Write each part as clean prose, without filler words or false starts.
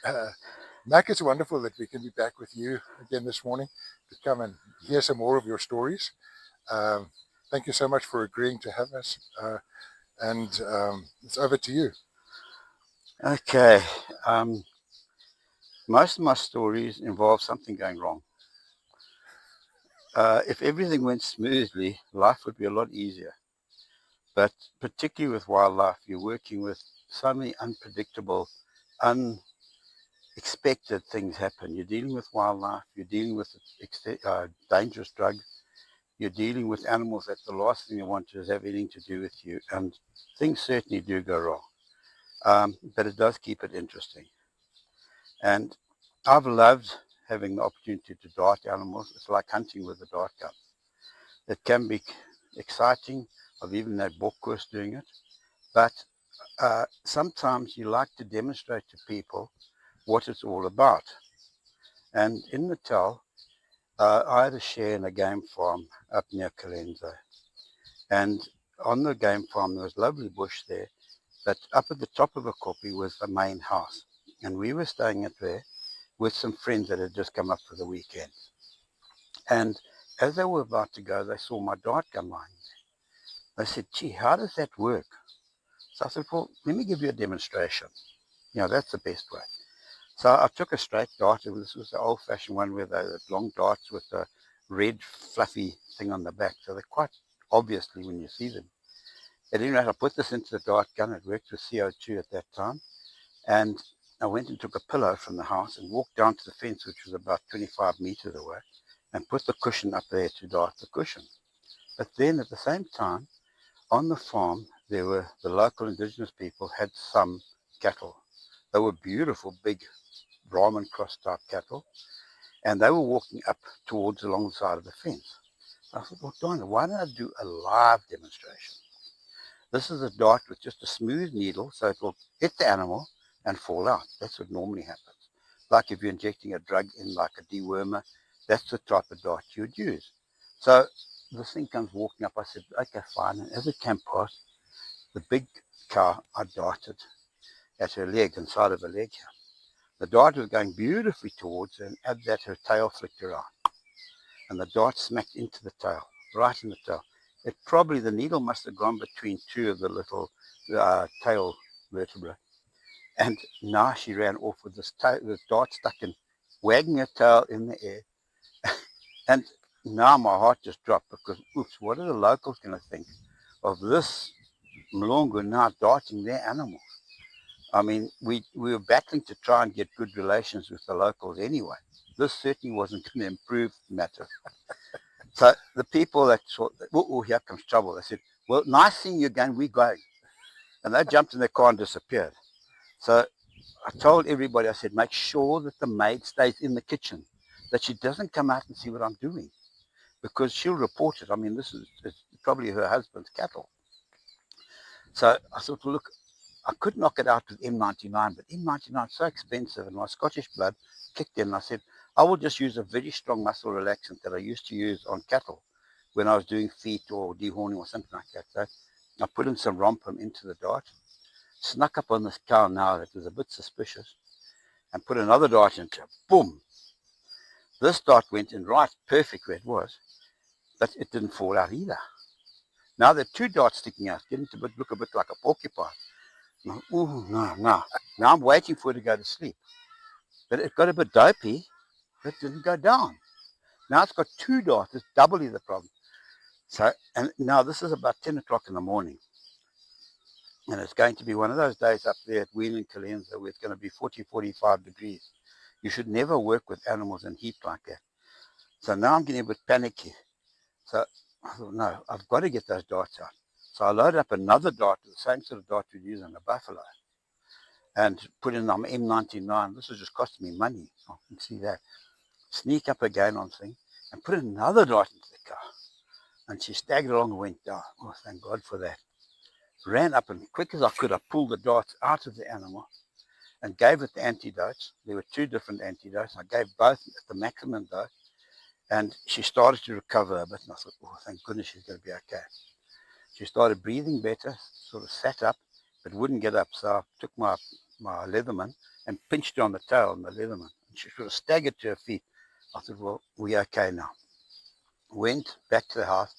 Uh, Mac, it's wonderful that we can be back with you again this morning to come and hear some more of your stories. Um, Thank you so much for agreeing to have us. And it's over to you. Okay. Um, Most of my stories involve something going wrong. If everything went smoothly, life would be a lot easier. But particularly with wildlife, you're working with so many unpredictable, unexpected things happen. You're dealing with wildlife, you're dealing with dangerous drugs, you're dealing with animals that the last thing they want to is have anything to do with you. And things certainly do go wrong. But it does keep it interesting. And I've loved having the opportunity to dart animals. It's like hunting with a dart gun. It can be exciting. I've even had bokkoers doing it. But sometimes you like to demonstrate to people what it's all about. And in Natal, I had a share in a game farm up near Colenso. And on the game farm, there was lovely bush there. But up at the top of a kopje was the main house. And we were staying at there with some friends that had just come up for the weekend. And as they were about to go, they saw my dart gun lying there. They said, gee, how does that work? So I said, well, let me give you a demonstration. That's the best way. So I took a straight dart. This was the old-fashioned one with the long darts with the red fluffy thing on the back. So they're quite obviously when you see them. At any rate, I put this into the dart gun. It worked with CO2 at that time. And I went and took a pillow from the house and walked down to the fence, which was about 25 meters away, and put the cushion up there to dart the cushion. But then at the same time, on the farm, there were the local indigenous people had some cattle. They were beautiful, big Brahman cross type cattle, and they were walking up towards along the side of the fence. I thought, well, darn, why don't I do a live demonstration? This is a dart with just a smooth needle, so it will hit the animal and fall out. That's what normally happens. Like if you're injecting a drug in like a dewormer, that's the type of dart you would use. So this thing comes walking up. I said, okay, fine. And as it came past, the big cow, I darted at her leg, inside of her leg here. The dart was going beautifully towards her, and at that her tail flicked around. And the dart smacked into the tail, right in the tail. The needle must have gone between two of the little tail vertebrae. And now she ran off with this dart stuck in, wagging her tail in the air. And now my heart just dropped because, oops, what are the locals going to think of this Mlungu now darting their animals? I mean, we were battling to try and get good relations with the locals anyway. This certainly wasn't going to improve matters. So the people that saw, oh, here comes trouble. They said, well, nice seeing you again, we're going. And they jumped in their car and disappeared. So I told everybody, I said, make sure that the maid stays in the kitchen, that she doesn't come out and see what I'm doing, because she'll report it. I mean, it's probably her husband's cattle. So I thought, well, look, I could knock it out with M99, but M99 is so expensive, and my Scottish blood kicked in. And I said, I will just use a very strong muscle relaxant that I used to use on cattle when I was doing feet or dehorning or something like that. So I put in some rompum into the dart, snuck up on this cow now that was a bit suspicious, and put another dart into it. Boom! This dart went in right perfect where it was, but it didn't fall out either. Now there are two darts sticking out, getting to look a bit like a porcupine. Oh, no, no. Now I'm waiting for it to go to sleep. But it got a bit dopey, but it didn't go down. Now it's got two darts. It's doubly the problem. So, and now this is about 10 o'clock in the morning. And it's going to be one of those days up there at Wheeling Colenso where it's going to be 40, 45 degrees. You should never work with animals in heat like that. So now I'm getting a bit panicky. So I thought, no, I've got to get those darts out. So I loaded up another dart, the same sort of dart we'd use on a buffalo, and put in on M99. This was just costing me money. Oh, you can see that. Sneak up again on thing and put another dart into the car. And she staggered along and went down. Oh, thank God for that. Ran up and quick as I could, I pulled the darts out of the animal and gave it the antidotes. There were two different antidotes. I gave both at the maximum dose, and she started to recover a bit. And I thought, oh, thank goodness she's going to be okay. She started breathing better, sort of sat up, but wouldn't get up. So I took my Leatherman and pinched her on the tail on the Leatherman. And she sort of staggered to her feet. I thought, well, we're okay now. Went back to the house.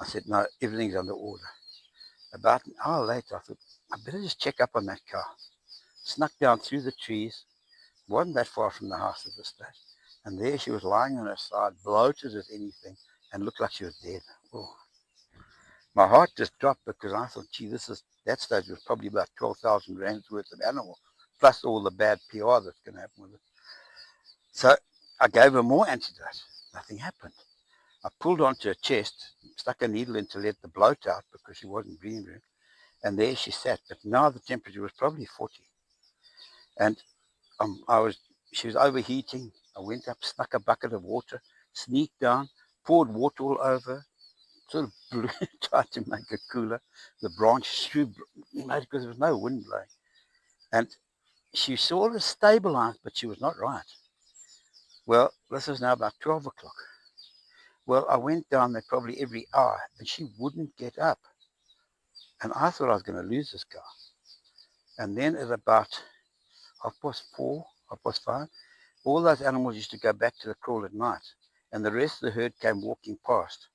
I said, no, everything's under order. About an hour later, I thought, I better just check up on that cow. Snuck down through the trees, wasn't that far from the house at this stage. And there she was lying on her side, bloated as anything, and looked like she was dead. Oh. My heart just dropped because I thought, gee, that stage was probably about 12,000 rands worth of animal, plus all the bad PR that's going to happen with it. So I gave her more antidote. Nothing happened. I pulled onto her chest, stuck a needle in to let the bloat out because she wasn't breathing, and there she sat. But now the temperature was probably 40. And she was overheating. I went up, snuck a bucket of water, sneaked down, poured water all over, sort of blew, tried to make it cooler. The branch threw, because there was no wind blowing. And she sort of stabilized, but she was not right. Well, this was now about 12 o'clock. Well, I went down there probably every hour, and she wouldn't get up. And I thought I was going to lose this cow. And then at about 4:30, 5:30, all those animals used to go back to the kraal at night, and the rest of the herd came walking past.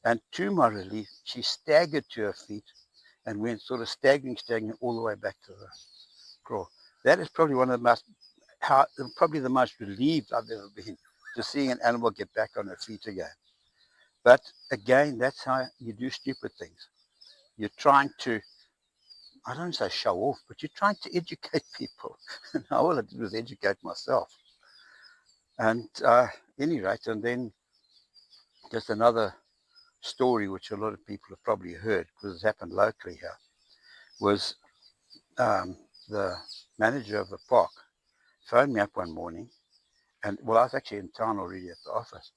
And to my relief, she staggered to her feet and went sort of staggering all the way back to the kraal. That is probably probably the most relieved I've ever been to seeing an animal get back on her feet again. But again, that's how you do stupid things. You're trying to, I don't say show off, but you're trying to educate people. And all I did was educate myself. And any rate, and then just another story which a lot of people have probably heard because it's happened locally here, was the manager of the park phoned me up one morning, and I was actually in town already at the office,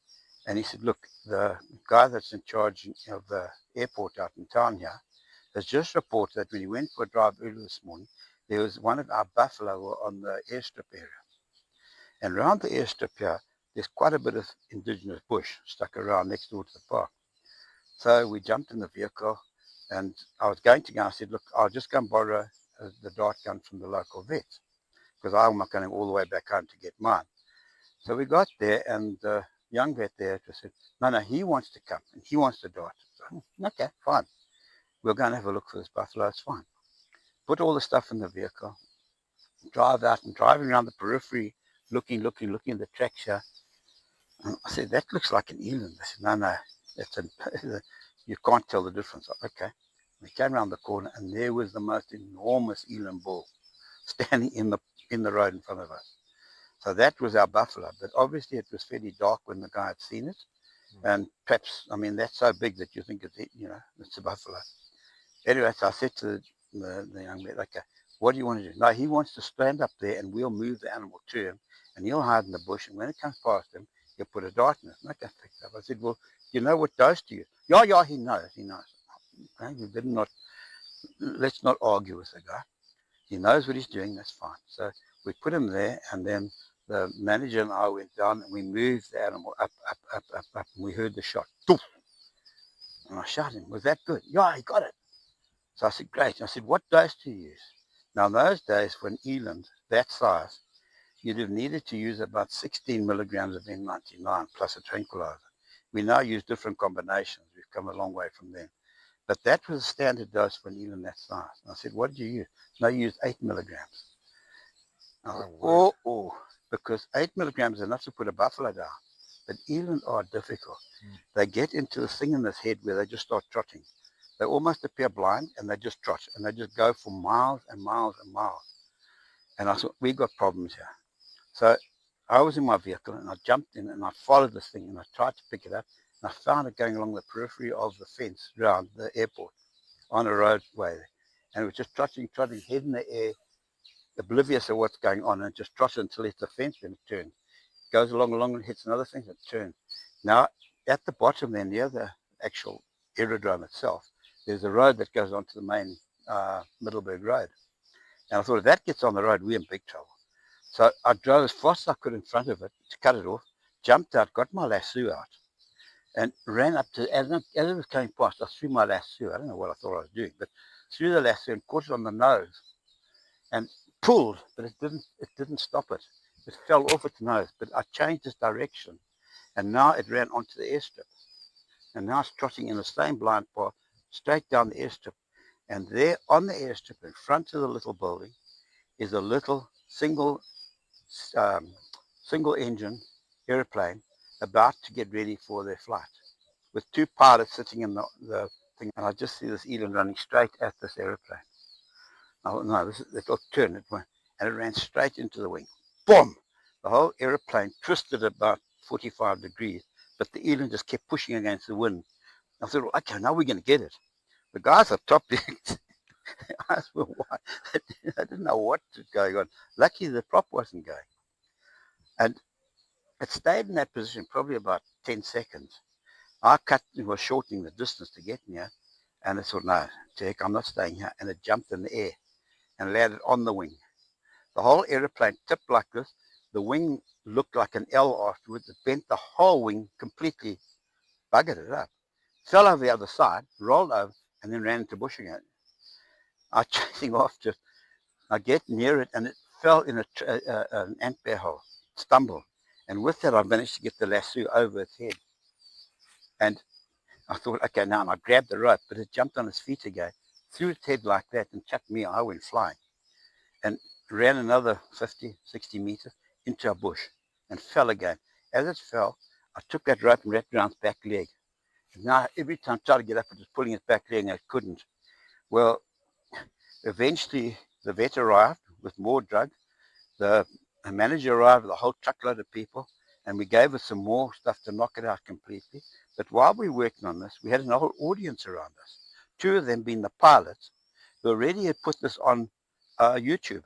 and he said, look, the guy that's in charge of the airport out in town here has just reported that when he went for a drive earlier this morning, there was one of our buffalo on the airstrip area. And around the airstrip here, there's quite a bit of indigenous bush stuck around next door to the park. So we jumped in the vehicle, and I was going to go. I said, look, I'll just go and borrow the dart gun from the local vet because I'm not going all the way back home to get mine. So we got there, and the young vet there just said, no, he wants to come, and he wants the dart. So, okay, fine. We'll go and have a look for this buffalo. It's fine. Put all the stuff in the vehicle, drive out, and driving around the periphery, looking at the tracks here. And I said, that looks like an eland. I said, no, that's you can't tell the difference. Okay. We came around the corner, and there was the most enormous eland bull standing in the road in front of us. So that was our buffalo. But obviously it was fairly dark when the guy had seen it. And perhaps, that's so big that you think it's a buffalo. Anyway, so I said to the young man, okay, what do you want to do? No, he wants to stand up there, and we'll move the animal to him, and he'll hide in the bush, and when it comes past him, he'll put a dart in it. Okay, picked up. I said, well, do you know what dose to use? Yeah, he knows. Okay, let's not argue with the guy. He knows what he's doing, that's fine. So we put him there, and then the manager and I went down, and we moved the animal up, and we heard the shot. Doof! And I shot him. Was that good? Yeah, he got it. So I said, great. And I said, what dose do you use? Now, in those days, for an eland that size, you'd have needed to use about 16 milligrams of N99 plus a tranquilizer. We now use different combinations. We've come a long way from then. But that was a standard dose for an eland that size. And I said, what did you use? No, you used 8 milligrams. Because 8 milligrams is enough to put a buffalo down. But eland are difficult. They get into this thing in this head where they just start trotting. They almost appear blind, and they just trot, and they just go for miles and miles and miles. And I thought, we got problems here. So I was in my vehicle, and I jumped in, and I followed this thing, and I tried to pick it up, and I found it going along the periphery of the fence around the airport on a roadway. And it was just trotting, head in the air, oblivious of what's going on, and just trotted until it hits the fence, then it turns. Goes along, and hits another fence, and it turns. Now, at the bottom there, near the actual aerodrome itself, there's a road that goes onto the main Middleburg Road. And I thought, if that gets on the road, we're in big trouble. So I drove as fast as I could in front of it to cut it off, jumped out, got my lasso out, and ran up to, as it was coming past, I threw my lasso. I don't know what I thought I was doing, but threw the lasso and caught it on the nose. And pulled, but it didn't stop it. It fell off its nose, but I changed its direction, and now it ran onto the airstrip. And now it's trotting in the same blind path straight down the airstrip. And there on the airstrip in front of the little building is a little um, single engine airplane about to get ready for their flight with two pilots sitting in the thing. And I just see this eland running straight at this airplane. Oh, no, it'll turn. It went, and it ran straight into the wing. Boom! The whole airplane twisted about 45 degrees, but the eland just kept pushing against the wind. I thought, well, okay, now we're going to get it. The guys up top, I were what? I didn't know what was going on. Lucky the prop wasn't going. And it stayed in that position probably about 10 seconds. I was shortening the distance to get near, and I thought, no, Jack, I'm not staying here. And it jumped in the air and landed on the wing. The whole aeroplane tipped like this. The wing looked like an L afterwards. It bent the whole wing completely, buggered it up. Fell over the other side, rolled over, and then ran into bush again. I was chasing after it. I get near it, and it fell in an ant bear hole, stumbled. And with that, I managed to get the lasso over its head. And I thought, okay, now, and I grabbed the rope, but it jumped on its feet again, threw its head like that, and chucked me. I went flying. And ran another 50, 60 meters into a bush and fell again. As it fell, I took that rope and wrapped around its back leg. And now, every time I tried to get up, it was pulling its back leg, and it couldn't. Well, eventually, the vet arrived with more drugs. The manager arrived with a whole truckload of people, and we gave us some more stuff to knock it out completely. But while we were working on this, we had an whole audience around us. Two of them being the pilots, who already had put this on YouTube.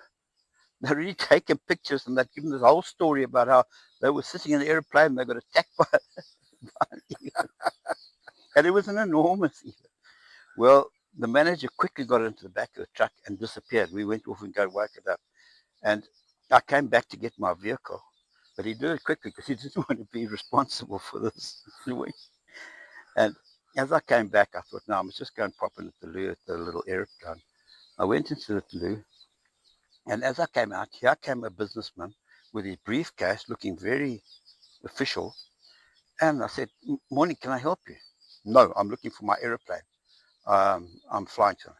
They'd already taken pictures, and they'd given this whole story about how they were sitting in the airplane and they got attacked by an eagle. And it was an enormous eagle. Well, the manager quickly got into the back of the truck and disappeared. We went off and go woke it up. And I came back to get my vehicle, but he did it quickly because he didn't want to be responsible for this. And as I came back, I thought, no, I must just go and pop in at the loo at the little airplane. I went into the loo, and as I came out, here came a businessman with his briefcase looking very official. And I said, morning, can I help you? No, I'm looking for my airplane. I'm flying to.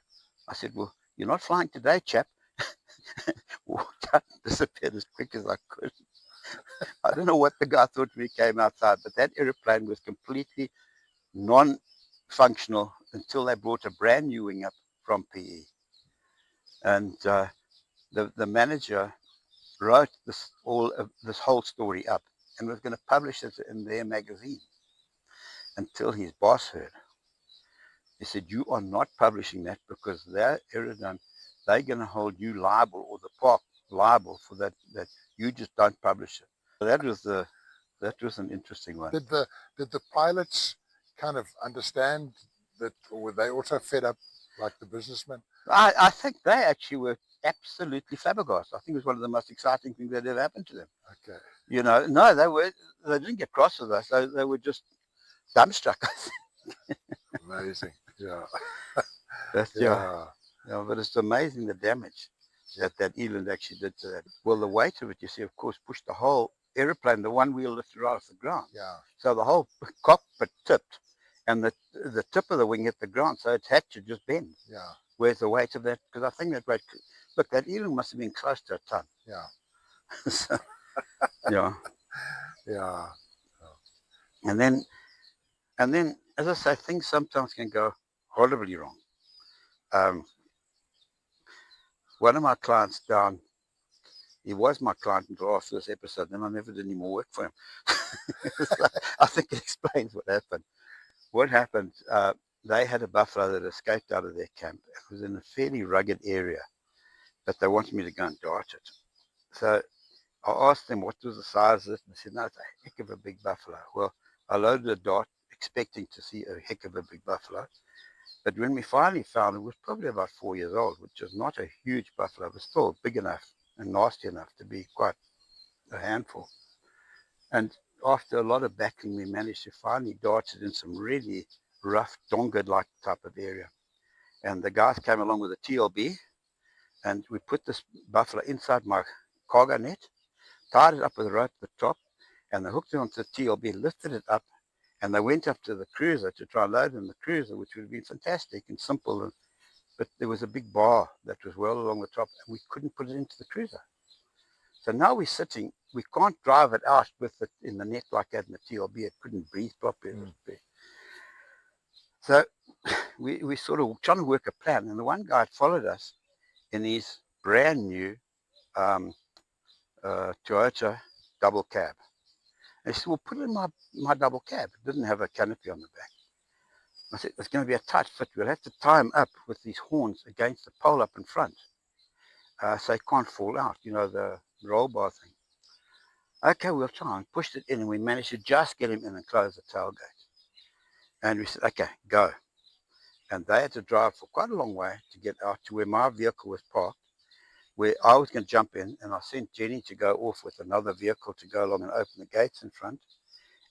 I said, well, you're not flying today, chap. Walked out and disappeared as quick as I could. I don't know what the guy thought when he came outside, but that airplane was completely non-functional until they brought a brand new wing up from PE. And the manager wrote this whole story up and was going to publish it in their magazine until his boss heard. He said, you are not publishing that because they're Aerodone. They're going to hold you liable, or the park liable, for that you just don't publish it. So that was an interesting one. Did the pilots kind of understand that, or were they also fed up like the businessmen? I think they actually were absolutely flabbergasted. I think it was one of the most exciting things that ever happened to them. Okay. You know, no, they didn't get cross with us. They were just dumbstruck. Amazing. Yeah. Yeah. But it's amazing the damage that eland actually did to that. Well, the weight of it, you see, of course, pushed the whole airplane, the one wheel lifted right off the ground. Yeah. So the whole cockpit tipped, and the tip of the wing hit the ground, so it had to just bend. Yeah. Where's the weight of that? Because I think that weight, look, that eland must have been close to a ton. Yeah. So, yeah. Yeah. And then, as I say, things sometimes can go horribly wrong. One of my clients down, he was my client until after this episode, then I never did any more work for him. So I think it explains what happened. What happened, they had a buffalo that escaped out of their camp. It was in a fairly rugged area, but they wanted me to go and dart it. So I asked them what was the size of it, and they said, no, it's a heck of a big buffalo. Well, I loaded a dart expecting to see a heck of a big buffalo. But when we finally found it, was probably about 4 years old, which was not a huge buffalo, but still big enough and nasty enough to be quite a handful. And after a lot of battling, we managed to finally dart it in some really rough, donga-like type of area. And the guys came along with a TLB, and we put this buffalo inside my cargo net, tied it up with a rope at the top, and they hooked it onto the TLB, lifted it up, and they went up to the cruiser to try and load in the cruiser, which would have been fantastic and simple. But there was a big bar that was well along the top, and we couldn't put it into the cruiser. So now we're sitting, we can't drive it out with it in the net like that in the TLB. It couldn't breathe properly. So we sort of trying to work a plan, and the one guy followed us in his brand new Toyota double cab. And he said, well, put it in my double cab. It didn't have a canopy on the back. I said, it's going to be a tight fit. We'll have to tie him up with these horns against the pole up in front, so he can't fall out, you know, the roll bar thing. Okay, we'll try, and pushed it in, and we managed to just get him in and close the tailgate. And we said, okay, go. And they had to drive for quite a long way to get out to where my vehicle was parked, where I was going to jump in, and I sent Jenny to go off with another vehicle to go along and open the gates in front.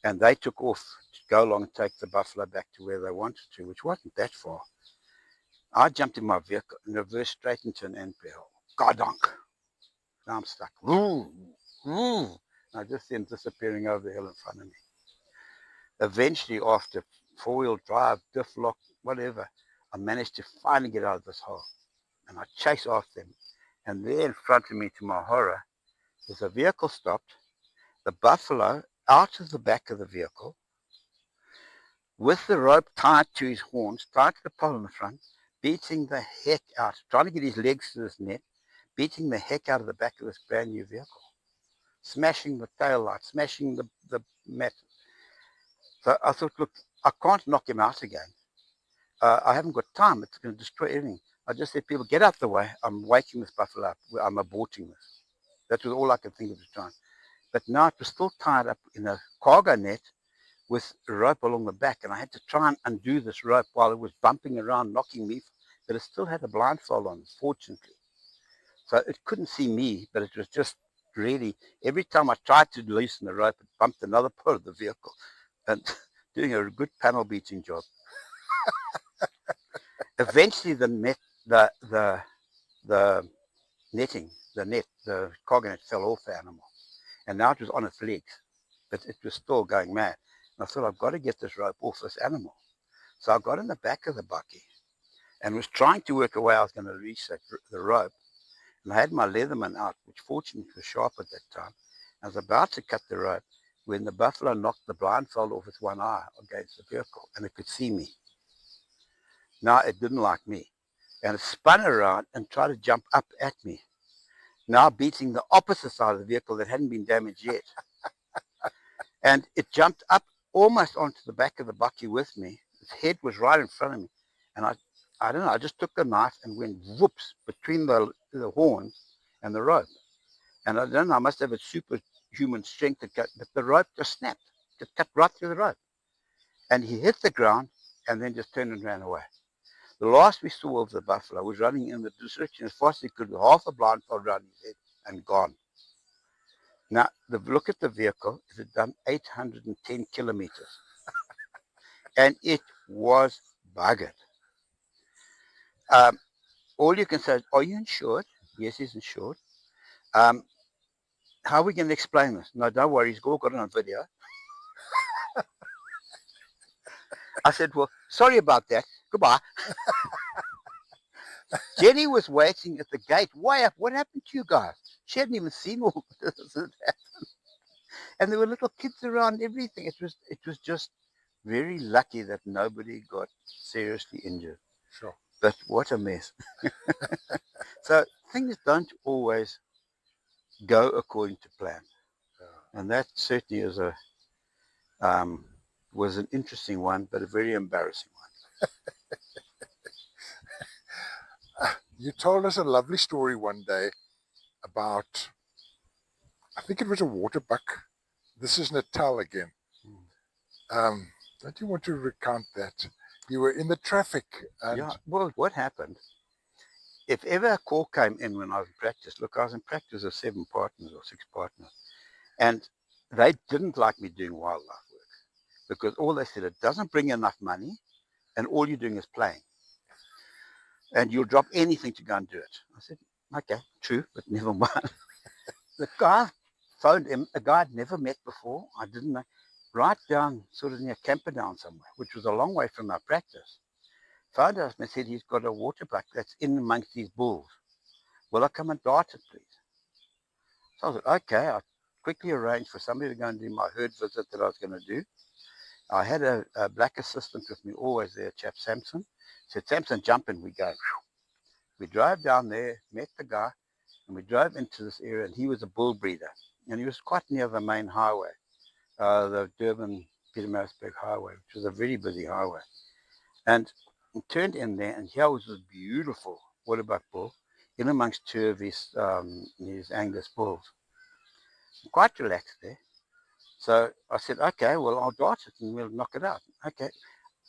And they took off to go along and take the buffalo back to where they wanted to, which wasn't that far. I jumped in my vehicle and reversed straight into an entry hole. Godonk. Now I'm stuck. And I just see him disappearing over the hill in front of me. Eventually, after four-wheel drive, diff lock, whatever, I managed to finally get out of this hole. And I chase after him. And there in front of me, to my horror, there's a vehicle stopped, the buffalo out of the back of the vehicle, with the rope tied to his horns, tied to the pole in the front, beating the heck out, trying to get his legs to this net, beating the heck out of the back of this brand new vehicle, smashing the tail light, smashing the mat. So I thought, look, I can't knock him out again. I haven't got time. It's going to destroy everything. I just said, people, get out the way. I'm waking this buffalo up. I'm aborting this. That was all I could think of at the time. But now it was still tied up in a cargo net with a rope along the back, and I had to try and undo this rope while it was bumping around, knocking me. But it still had a blindfold on, fortunately. So it couldn't see me, but it was just really, every time I tried to loosen the rope, it bumped another part of the vehicle, and doing a good panel beating job. Eventually the netting, the cargo net fell off the animal, and now it was on its legs, but it was still going mad. And I thought, I've got to get this rope off this animal. So I got in the back of the bucky and was trying to work a way I was going to release the rope. And I had my Leatherman out, which fortunately was sharp at that time. I was about to cut the rope when the buffalo knocked the blindfold off with one eye against the vehicle, and it could see me. Now it didn't like me, and it spun around and tried to jump up at me, now beating the opposite side of the vehicle that hadn't been damaged yet. And it jumped up almost onto the back of the bucky with me. Its head was right in front of me, and I don't know, I just took the knife and went whoops between the horns and the rope. And I don't know, I must have a superhuman strength to cut, but the rope just snapped. It cut right through the rope. And he hit the ground and then just turned and ran away. The last we saw of the buffalo was running in the direction as fast as he could, with half a blindfold around his head, and gone. Now, look at the vehicle. It had done 810 kilometers. And it was buggered. All you can say is, are you insured? Yes, he's insured. How are we going to explain this? No, don't worry, he's all got it on video. I said, well, sorry about that. Goodbye. Jenny was waiting at the gate, way up. What happened to you guys? She hadn't even seen all this happen. And there were little kids around, everything. It was just very lucky that nobody got seriously injured. Sure. But what a mess. So things don't always go according to plan. And that certainly is was an interesting one, but a very embarrassing one. You told us a lovely story one day about, I think it was a water buck. This is Natal again. Don't you want to recount that? You were in the traffic. And yeah, well, what happened, if ever a call came in when I was in practice, look, I was in practice with 7 partners or 6 partners, and they didn't like me doing wildlife work because all they said, it doesn't bring enough money and all you're doing is playing. And you'll drop anything to go and do it. I said, Okay, true, but never mind. The guy phoned him, a guy I'd never met before. I didn't know. Right down, sort of near Camperdown somewhere, which was a long way from our practice. Phoned us and said he's got a water buck that's in amongst these bulls. Will I come and dart it, please? So I said, okay. I quickly arranged for somebody to go and do my herd visit that I was going to do. I had a black assistant with me always there, chap Samson. Said, Samson, jump in. We go. We drove down there, met the guy, and we drove into this area, and he was a bull breeder. And he was quite near the main highway, the Durban-Pietermaritzburg highway, which was a very busy highway. And we turned in there, and here was this beautiful waterbuck bull in amongst two of his Angus bulls. Quite relaxed there. So I said, okay, well, I'll dart it and we'll knock it out. Okay.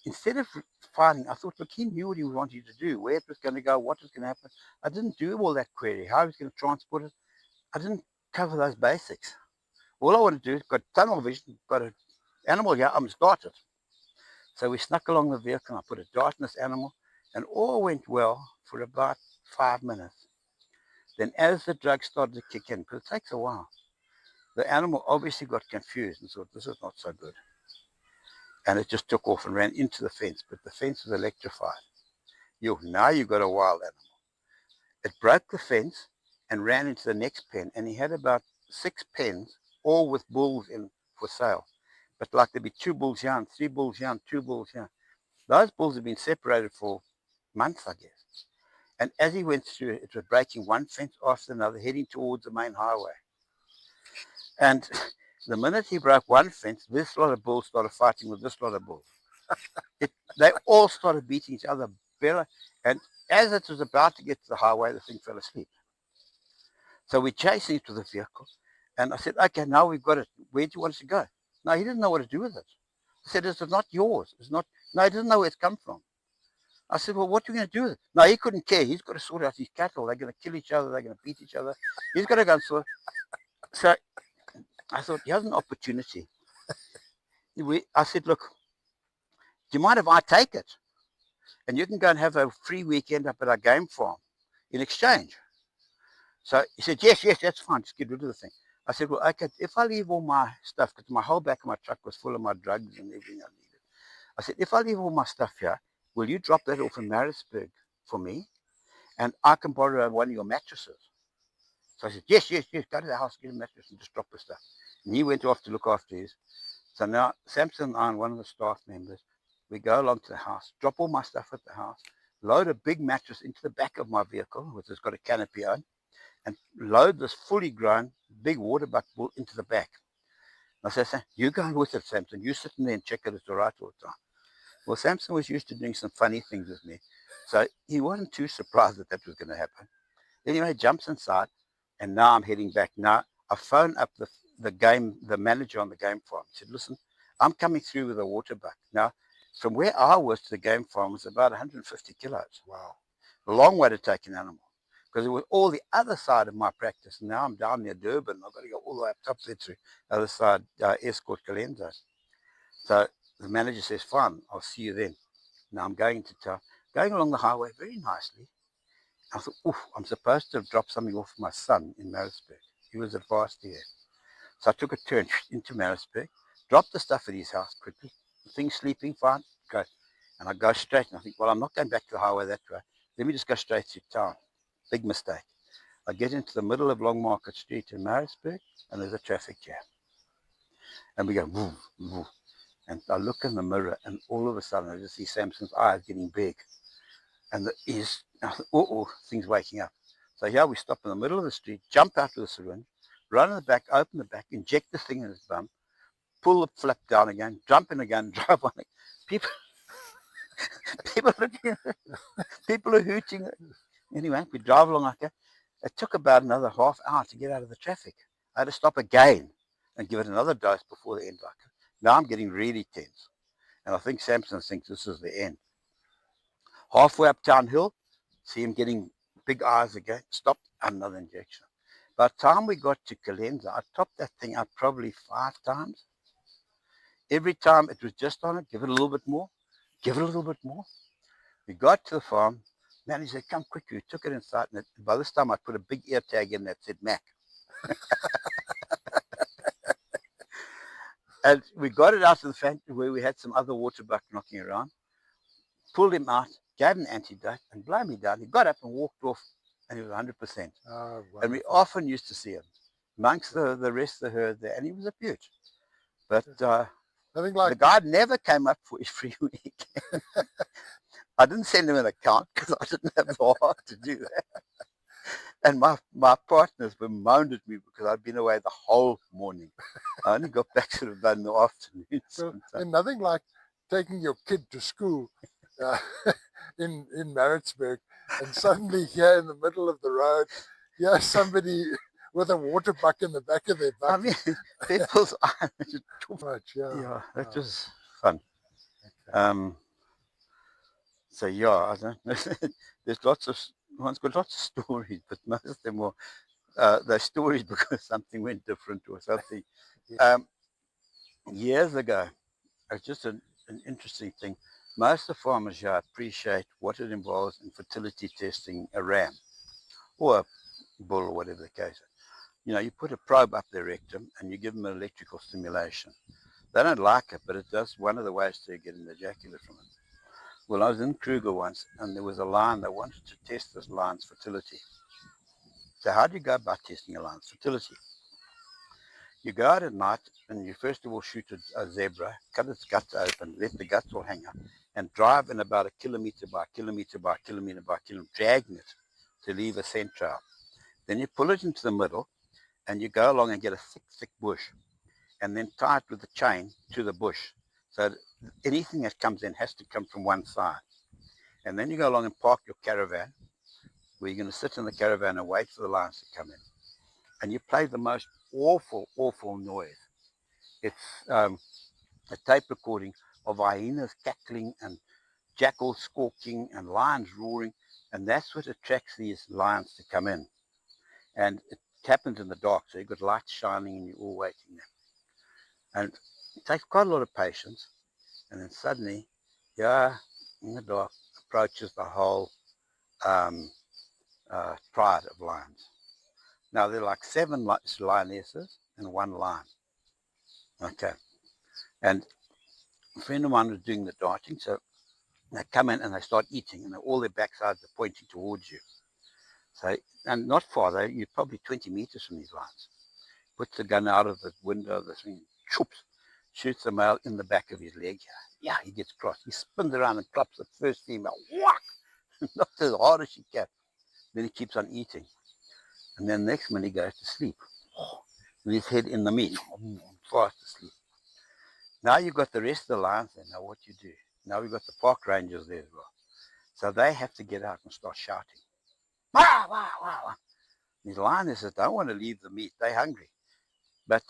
Instead of fighting, I thought, look, he knew what he wanted to do, where it was going to go, what was going to happen. I didn't do all that query, how he was going to transport it. I didn't cover those basics. All I want to do is got tunnel vision, got an animal here, I'm going to start it. So we snuck along the vehicle, and I put a dart in this animal, and all went well for about 5 minutes. Then as the drug started to kick in, because it takes a while, the animal obviously got confused and thought, this is not so good. And it just took off and ran into the fence, but the fence was electrified. Now you've got a wild animal. It broke the fence and ran into the next pen, and he had about 6 pens, all with bulls in for sale. But like there'd be 2 bulls here and 3 bulls here and 2 bulls here. Those bulls had been separated for months, I guess. And as he went through, it was breaking one fence after another, heading towards the main highway. And the minute he broke one fence, this lot of bulls started fighting with this lot of bulls. They all started beating each other. And as it was about to get to the highway, the thing fell asleep. So we chased it to the vehicle. And I said, okay, now we've got it. Where do you want us to go? No, he didn't know what to do with it. I said, it's not yours. It's not. No, he didn't know where it's come from. I said, well, what are you going to do with it? No, he couldn't care. He's got to sort out his cattle. They're going to kill each other. They're going to beat each other. He's got to go and sort. So I thought, he has an opportunity. I said, look, do you mind if I take it? And you can go and have a free weekend up at our game farm in exchange. So he said, yes, that's fine. Just get rid of the thing. I said, well, okay, if I leave all my stuff, because my whole back of my truck was full of my drugs and everything I needed. I said, if I leave all my stuff here, will you drop that off in Maritzburg for me? And I can borrow one of your mattresses. So I said, yes, go to the house, get a mattress and just drop the stuff. And he went off to look after his. So now Samson and I and one of the staff members, we go along to the house, drop all my stuff at the house, load a big mattress into the back of my vehicle, which has got a canopy on, and load this fully grown big waterbuck bull into the back. And I said, you go with it, Samson. You sit in there and check it, it's all right all the time. Well, Samson was used to doing some funny things with me. So he wasn't too surprised that was going to happen. Anyway, he jumps inside, and now I'm heading back. Now, I phoned up the manager on the game farm. He said, listen, I'm coming through with a waterbuck. Now, from where I was to the game farm was about 150 kilos. Wow. A long way to take an animal. Because it was all the other side of my practice. Now I'm down near Durban. I've got to go all the way up top there to the other side, Escort Calenzo. So the manager says, fine, I'll see you then. Now I'm going to town, going along the highway very nicely. I thought, oof, I'm supposed to drop something off for my son in Maritzburg. He was at varsity there. So I took a turn into Maritzburg, dropped the stuff at his house quickly. The thing's sleeping, fine, go. And I go straight, and I think, well, I'm not going back to the highway that way. Let me just go straight to town. Big mistake. I get into the middle of Long Market Street in Maritzburg, and there's a traffic jam. And we go, woof, woof. And I look in the mirror, and all of a sudden, I just see Samson's eyes getting big. And things waking up. So here we stop in the middle of the street, jump out of the syringe, run in the back, open the back, inject the thing in his bum, pull the flap down again, jump in again, drive on it. People are hooting. Anyway, we drive along like that. It took about another half hour to get out of the traffic. I had to stop again and give it another dose before the end. Now I'm getting really tense. And I think Samson thinks this is the end. Halfway up Town Hill, see him getting big eyes again. Stopped, another injection. By the time we got to Calenzo, I topped that thing out probably 5 times. Every time it was just on it, give it a little bit more, give it a little bit more. We got to the farm, Man, he said, come quick. We took it inside. And by this time, I put a big ear tag in that said Mac. And we got it out of the factory where we had some other water buck knocking around, pulled him out, gave him an antidote, and blow me down. He got up and walked off, and he was 100%. Oh, And we wonderful. often used to see him amongst the rest of the herd there, and he was a beaut. But Nothing the like guy never came up for his free week. I didn't send him an account because I didn't have the heart to do that. And my partners bemoaned at me because I'd been away the whole morning. I only got back sort of about in the afternoon. well, and nothing like taking your kid to school in Maritzburg, and suddenly here in the middle of the road, here's somebody with a water buck in the back of their I buck. mean, people's eyes. Too much, yeah. Yeah, that Oh, was fun. okay. So yeah, I don't know. There's lots of one's got lots of stories, but most of them were they're stories because something went different or something. Yeah. Years ago, it's just an interesting thing. Most of the farmers here appreciate what it involves in fertility testing a ram or a bull or whatever the case is. You know, you put a probe up their rectum and you give them an electrical stimulation. They don't like it, but it does one of the ways to get an ejaculate from it. Well, I was in Kruger once, and there was a lion that wanted to test this lion's fertility. So how do you go about testing a lion's fertility? You go out at night, and you first of all shoot a zebra, cut its guts open, let the guts all hang out, and drive in about a kilometer by kilometer by kilometer by kilometer, dragging it to leave a scent trail. Then you pull it into the middle, and you go along and get a thick, thick bush, and then tie it with a chain to the bush. So anything that comes in has to come from one side. And then you go along and park your caravan, where you're going to sit in the caravan and wait for the lions to come in. And you play the most awful, awful noise. It's a tape recording of hyenas cackling and jackals squawking and lions roaring. And that's what attracts these lions to come in. And it happens in the dark, so you've got lights shining and you're all waiting there. And it takes quite a lot of patience. And then suddenly, yeah, in the dark, approaches the whole triad of lions. Now, there are like 7 lionesses and 1 lion. Okay. And a friend of mine was doing the darting, so they come in and they start eating, and all their backsides are pointing towards you. So, and not far, you're probably 20 meters from these lions. Puts the gun out of the window of the thing, choops, shoots the male in the back of his leg. Yeah, he gets crossed. He spins around and claps the first female. Whack! Not as hard as he can. Then he keeps on eating. And then next minute he goes to sleep. With his head in the meat, fast asleep. Now you've got the rest of the lions there. Now what you do? Now we've got the park rangers there as well. So they have to get out and start shouting. Wah, wah, wah, wah. These lionesses don't want to leave the meat. They're hungry. But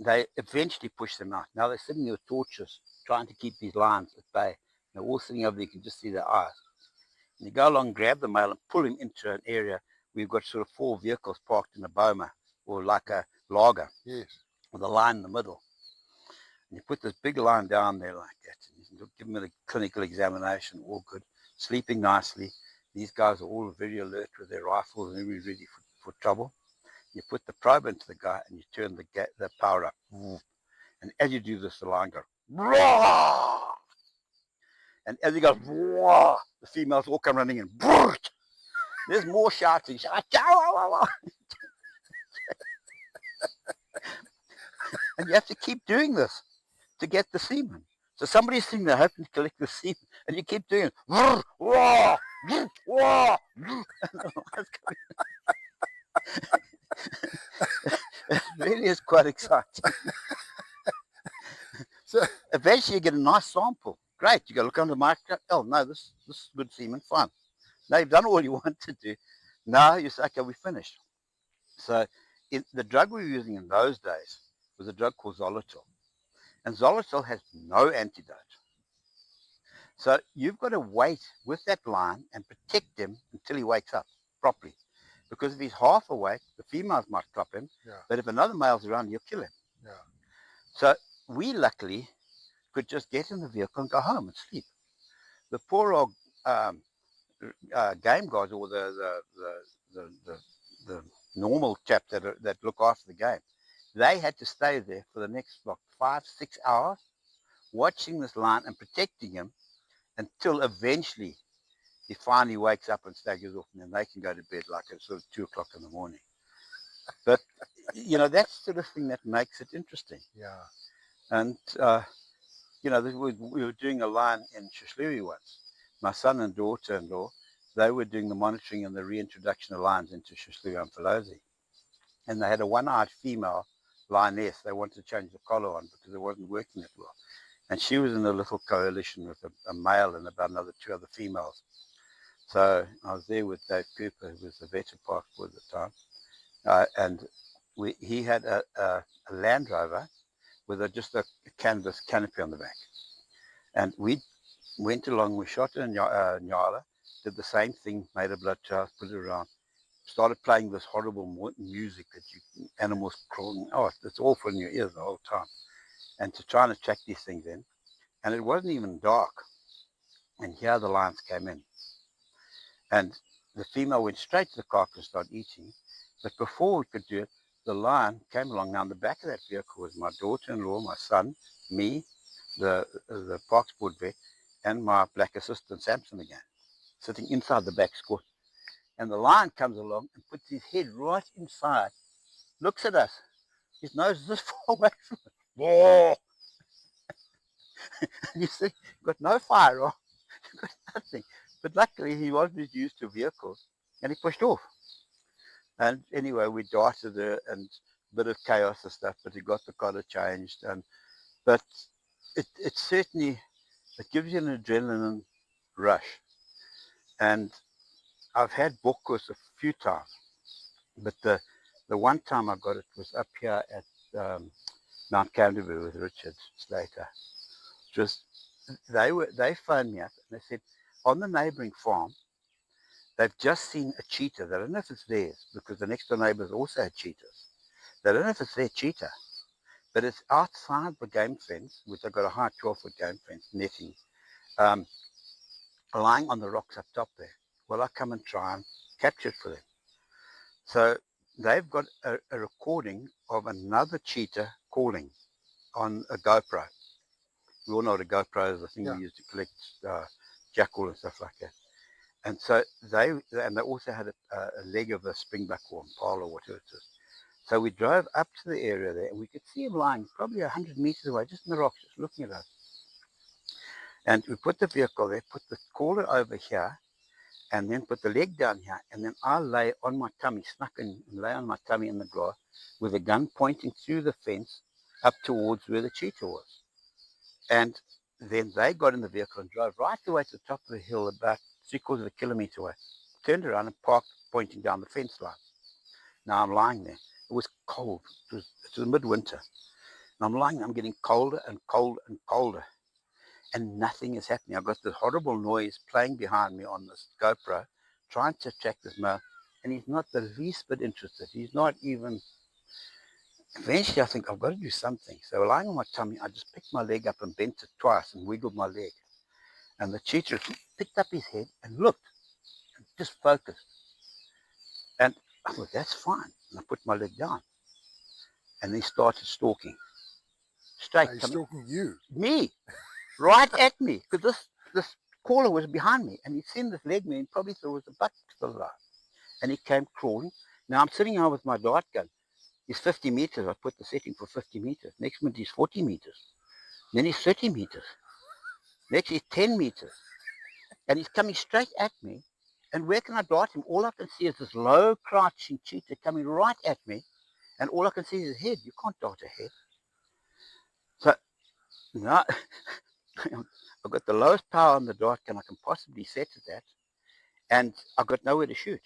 they eventually push them out. Now they're sitting there with torches trying to keep these lions at bay. They're all sitting over there. You can just see their eyes. And you go along, grab the male and pull him into an area where you've got sort of 4 vehicles parked in a boma or like a lager. Yes. With a lion in the middle. And you put this big lion down there like that. And you give him a clinical examination, all good, sleeping nicely. These guys are all very alert with their rifles and very ready for trouble. You put the probe into the guy and you turn the power up. And as you do this, the lion goes, Roar! And as he goes, Roar! The females all come running in. There's more shouting. And you have to keep doing this to get the semen. So somebody's sitting there hoping to collect the semen, and you keep doing it. It really is quite exciting. So eventually you get a nice sample. Great. You go look under the microscope. Oh, no, this is good semen. Fine. Now you've done all you want to do. Now you say, okay, we're finished. So the drug we were using in those days was a drug called Zolotol. And Zolotol has no antidote. So you've got to wait with that lion and protect him until he wakes up properly. Because if he's half awake, the females might club him. Yeah. But if another male's around, you'll kill him. Yeah. So we luckily could just get in the vehicle and go home and sleep. The poor old game guards or the normal chaps that look after the game, they had to stay there for the next 5-6 hours watching this lion and protecting him until eventually he finally wakes up and staggers off, and then they can go to bed like at sort of 2 o'clock in the morning. But that's the sort of thing that makes it interesting. Yeah. And we were doing a lion in Shishleri once. My son and daughter-in-law, they were doing the monitoring and the reintroduction of lions into Shishleri and Pelosi. And they had a one-eyed female lioness. They wanted to change the collar on because it wasn't working that well. And she was in a little coalition with a male and about another 2 other females. So I was there with Dave Cooper, who was the vet at Parkwood at the time. And he had a Land Rover with just a canvas canopy on the back. And we went along, we shot in Nyala, did the same thing, made a blood child, put it around, started playing this horrible music that animals crawling. Oh, it's awful in your ears the whole time. And to try and attract these things in. And it wasn't even dark. And here the lions came in. And the female went straight to the carcass and started eating. But before we could do it, the lion came along. Now in the back of that vehicle was my daughter-in-law, my son, me, the Parks Board vet, and my black assistant Samson again, sitting inside the back squat. And the lion comes along and puts his head right inside, looks at us. His nose is this far away from it. Whoa! You see, got no fire on, got nothing. But luckily he wasn't used to vehicles and he pushed off. And anyway, we darted it and a bit of chaos and stuff, but he got the collar changed. But it certainly, it gives you an adrenaline rush. And I've had bokos a few times, but the one time I got it was up here at Mount Canterbury with Richard Slater. Just they phoned me up and they said on the neighbouring farm they've just seen a cheetah. They don't know if it's theirs because the next door neighbours also had cheetahs. They don't know if it's their cheetah, but it's outside the game fence, which I've got a high 12-foot game fence netting, lying on the rocks up top there. Well, I come and try and capture it for them. So they've got a recording of another cheetah calling on a GoPro. We all know what a GoPro is, the thing we use to collect jackal and stuff like that. And so they also had a leg of a springbuck or impala or whatever it is. So we drove up to the area there and we could see him lying probably 100 meters away, just in the rocks, just looking at us. And we put the vehicle there, put the caller over here, and then put the leg down here, and then I lay on my tummy, snuck in and lay on my tummy in the grass with a gun pointing through the fence up towards where the cheetah was. And then they got in the vehicle and drove right away to the top of the hill about 3/4 of a kilometer away, turned around and parked pointing down the fence line. Now I'm lying there. It was cold. It was midwinter. And I'm lying there, I'm getting colder and colder and colder. And nothing is happening. I've got this horrible noise playing behind me on this GoPro, trying to attract this male, and he's not the least bit interested. He's not even. Eventually, I think I've got to do something. So lying on my tummy, I just picked my leg up and bent it twice and wiggled my leg. And the cheetah picked up his head and looked, and just focused. And I thought, that's fine. And I put my leg down. And he started stalking. Straight. He's stalking you. Me. Right at me, because this caller was behind me, and he'd seen this leg man, probably thought it was a buck still alive. And he came crawling. Now I'm sitting here with my dart gun. He's 50 meters. I put the setting for 50 meters. Next minute he's 40 meters. Then he's 30 meters. Next he's 10 meters. And he's coming straight at me. And where can I dart him? All I can see is this low crouching cheetah coming right at me. And all I can see is his head. You can't dart a head. So now I've got the lowest power on the dart gun I can possibly set it at, and I've got nowhere to shoot.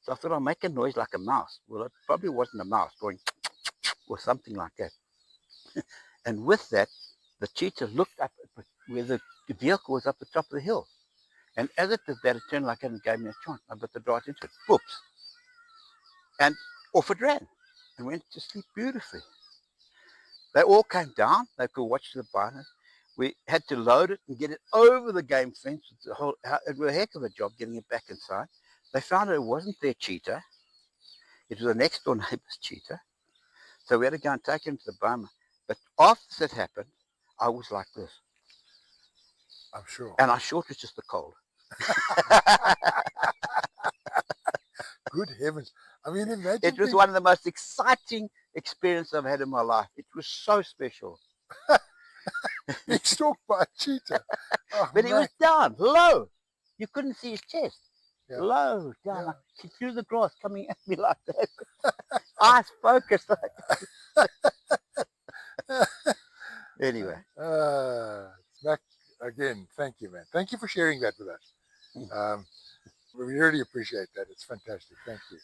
So I thought I'll make a noise like a mouse. Well, it probably wasn't a mouse going or something like that. And with that, the cheetah looked up where the vehicle was up the top of the hill. And as it did that, it turned like it and gave me a chance. I got the dart into it. Whoops. And off it ran and went to sleep beautifully. They all came down. They could watch the biners. We had to load it and get it over the game fence. It was a heck of a job getting it back inside. They found it wasn't their cheetah. It was the next door neighbor's cheetah. So we had to go and take him to the boma. But after that happened, I was like this. I'm sure. And I thought it was just the cold. Good heavens. I mean, imagine. It was one of the most exciting experiences I've had in my life. It was so special. being stalked by a cheetah. Oh, But he was down, low. You couldn't see his chest. Yeah. Low, down. Yeah. Like, through the grass, coming at me like that. Eyes focused. Anyway. Mac, again, thank you, man. Thank you for sharing that with us. We really appreciate that. It's fantastic. Thank you.